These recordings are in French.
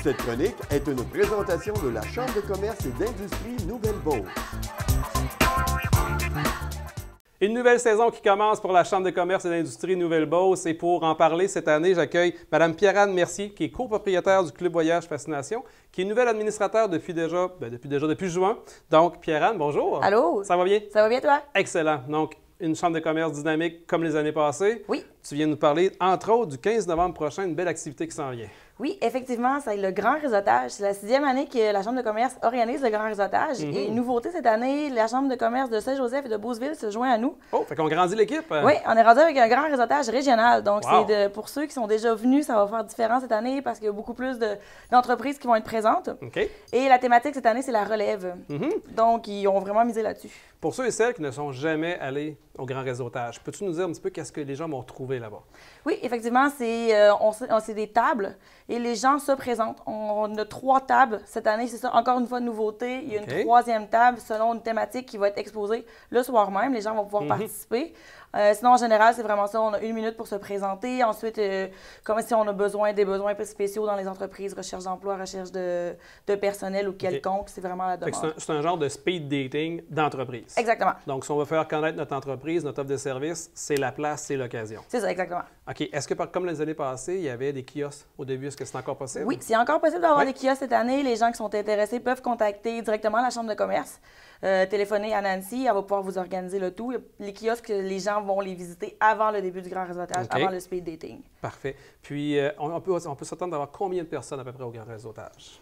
Cette chronique est une présentation de la Chambre de commerce et d'industrie Nouvelle-Beauce. Une nouvelle saison qui commence pour la Chambre de commerce et d'industrie Nouvelle-Beauce. Et pour en parler cette année, j'accueille Mme Pierre-Anne Mercier, qui est copropriétaire du Club Voyage Fascination, qui est nouvelle administrateur depuis juin. Donc, Pierre-Anne, bonjour. Allô? Ça va bien? Ça va bien, toi? Excellent. Donc, une chambre de commerce dynamique comme les années passées. Oui. Tu viens nous parler, entre autres, du 15 novembre prochain, une belle activité qui s'en vient. Oui, effectivement, c'est le grand réseautage. C'est la 6e année que la Chambre de commerce organise le grand réseautage. Et nouveauté cette année, la Chambre de commerce de Saint-Joseph et de Beauceville se joint à nous. Oh, fait qu'on grandit l'équipe. Oui, on est rendu avec un grand réseautage régional. Donc, Wow. pour ceux qui sont déjà venus, ça va faire différent cette année parce qu'il y a beaucoup plus d'entreprises qui vont être présentes. OK. Et la thématique cette année, c'est la relève. Donc, ils ont vraiment misé là-dessus. Pour ceux et celles qui ne sont jamais allés au grand réseautage, peux-tu nous dire un petit peu qu'est-ce que les gens vont retrouver là-bas? Oui, effectivement, c'est des tables et les gens se présentent. On a 3 tables cette année, c'est ça, encore une fois, nouveauté. Il y a une 3e table selon une thématique qui va être exposée le soir même. Les gens vont pouvoir participer. Sinon, en général, c'est vraiment ça. On a 1 minute pour se présenter. Ensuite, comme si on a des besoins spéciaux dans les entreprises, recherche d'emploi, recherche de personnel ou quelconque, c'est vraiment la demande. C'est un genre de speed dating d'entreprise. Exactement. Donc, si on veut faire connaître notre entreprise, notre offre de service, c'est la place, c'est l'occasion. C'est ça, exactement. OK. Est-ce que, comme les années passées, il y avait des kiosques au début? Est-ce que c'est encore possible? Oui, c'est encore possible d'avoir des kiosques cette année. Les gens qui sont intéressés peuvent contacter directement la Chambre de commerce, téléphoner à Nancy, elle va pouvoir vous organiser le tout. Les kiosques, les gens vont les visiter avant le début du grand réseautage, avant le speed dating. Parfait. Puis, on peut s'attendre d'avoir combien de personnes à peu près au grand réseautage?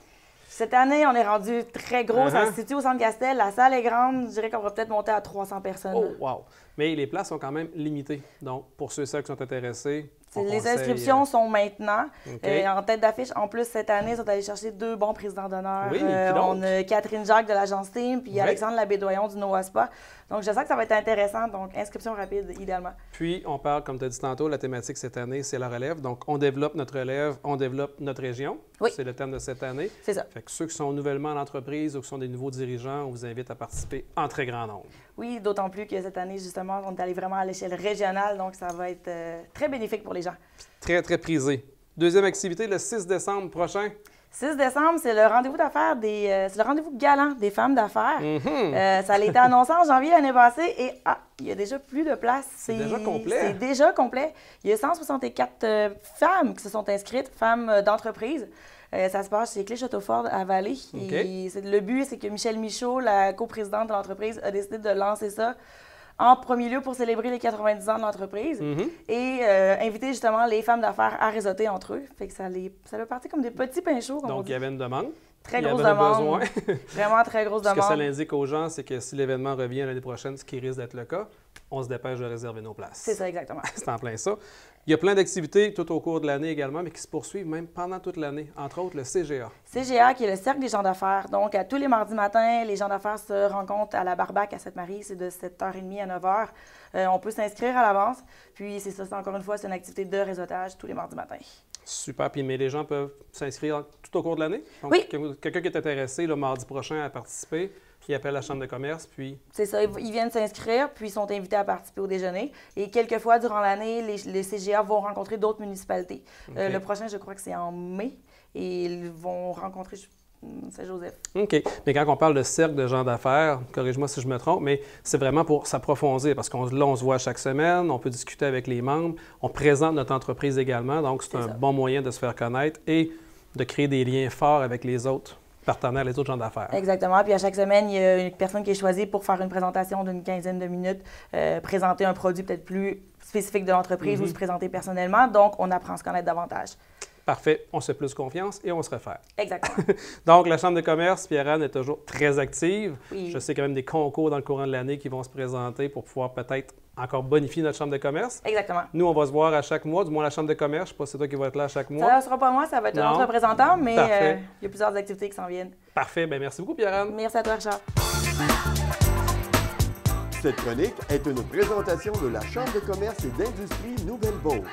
Cette année, on est rendu très gros. Ça se situe au Centre Castel. La salle est grande. Je dirais qu'on va peut-être monter à 300 personnes. Oh, wow! Mais les places sont quand même limitées. Donc, pour ceux et celles qui sont intéressés, les inscriptions sont maintenant. OK. En tête d'affiche, en plus, cette année, ils sont allés chercher 2 bons présidents d'honneur. Oui, on a Catherine Jacques de l'agence Team, puis Alexandre Labédoyon du NOASPA. Donc, je sens que ça va être intéressant. Donc, inscription rapide, idéalement. Puis, on parle, comme tu as dit tantôt, la thématique cette année, c'est la relève. Donc, on développe notre relève, on développe notre région. Oui. C'est le thème de cette année. C'est ça. Fait que ceux qui sont nouvellement en entreprise ou qui sont des nouveaux dirigeants, on vous invite à participer en très grand nombre. Oui, d'autant plus que cette année, justement, on est allé vraiment à l'échelle régionale. Donc, ça va être très bénéfique pour les gens. Très, très prisé. Deuxième activité, le 6 décembre prochain. 6 décembre, c'est le rendez-vous d'affaires c'est le rendez-vous galant des femmes d'affaires. Ça a été annoncé en janvier l'année passée et il y a déjà plus de place. C'est déjà complet. C'est déjà complet. Il y a 164 femmes qui se sont inscrites, femmes d'entreprise. Ça se passe chez Clé-Château-Fort à Vallée. Et le but, c'est que Michèle Michaud, la coprésidente de l'entreprise, a décidé de lancer ça en premier lieu pour célébrer les 90 ans de l'entreprise et inviter justement les femmes d'affaires à réseauter entre eux. Fait que ça a parti comme des petits pains chauds. Donc, il y avait une demande. Très grosse demande. Vraiment très grosse demande. Ce que ça l'indique aux gens, c'est que si l'événement revient l'année prochaine, ce qui risque d'être le cas, on se dépêche de réserver nos places. C'est ça, exactement. C'est en plein ça. Il y a plein d'activités tout au cours de l'année également, mais qui se poursuivent même pendant toute l'année. Entre autres, le CGA. CGA, qui est le Cercle des gens d'affaires. Donc, à tous les mardis matins, les gens d'affaires se rencontrent à la Barbac à Sainte-Marie. C'est de 7h30 à 9h. On peut s'inscrire à l'avance. Puis, c'est ça, encore une fois, c'est une activité de réseautage tous les mardis matins. Super. Puis, mais les gens peuvent s'inscrire tout au cours de l'année? Donc, oui. Quelqu'un qui est intéressé le mardi prochain à participer, qui appelle la Chambre de commerce, puis... C'est ça. Ils viennent s'inscrire, puis ils sont invités à participer au déjeuner. Et quelquefois, durant l'année, les CGA vont rencontrer d'autres municipalités. Le prochain, je crois que c'est en mai. Et ils vont rencontrer Saint-Joseph. OK. Mais quand on parle de cercle de gens d'affaires, corrige-moi si je me trompe, mais c'est vraiment pour s'approfondir parce qu'on là, on se voit chaque semaine, on peut discuter avec les membres, on présente notre entreprise également, donc c'est un bon moyen de se faire connaître et de créer des liens forts avec les autres partenaires, les autres gens d'affaires. Exactement. Puis à chaque semaine, il y a une personne qui est choisie pour faire une présentation d'une 15aine de minutes, présenter un produit peut-être plus spécifique de l'entreprise ou se présenter personnellement. Donc, on apprend à se connaître davantage. Parfait. On se fait plus confiance et on se réfère. Exactement. Donc, la Chambre de commerce, Pierre-Anne, est toujours très active. Oui. Je sais quand même des concours dans le courant de l'année qui vont se présenter pour pouvoir peut-être encore bonifier notre Chambre de commerce. Exactement. Nous, on va se voir à chaque mois, du moins la Chambre de commerce. Je ne sais pas si c'est toi qui vas être là à chaque mois. Ça ne sera pas moi, ça va être un autre représentant, mais il y a plusieurs activités qui s'en viennent. Parfait. Bien, merci beaucoup, Pierre-Anne. Merci à toi, Richard. Cette chronique est une présentation de la Chambre de commerce et d'industrie Nouvelle-Beauce.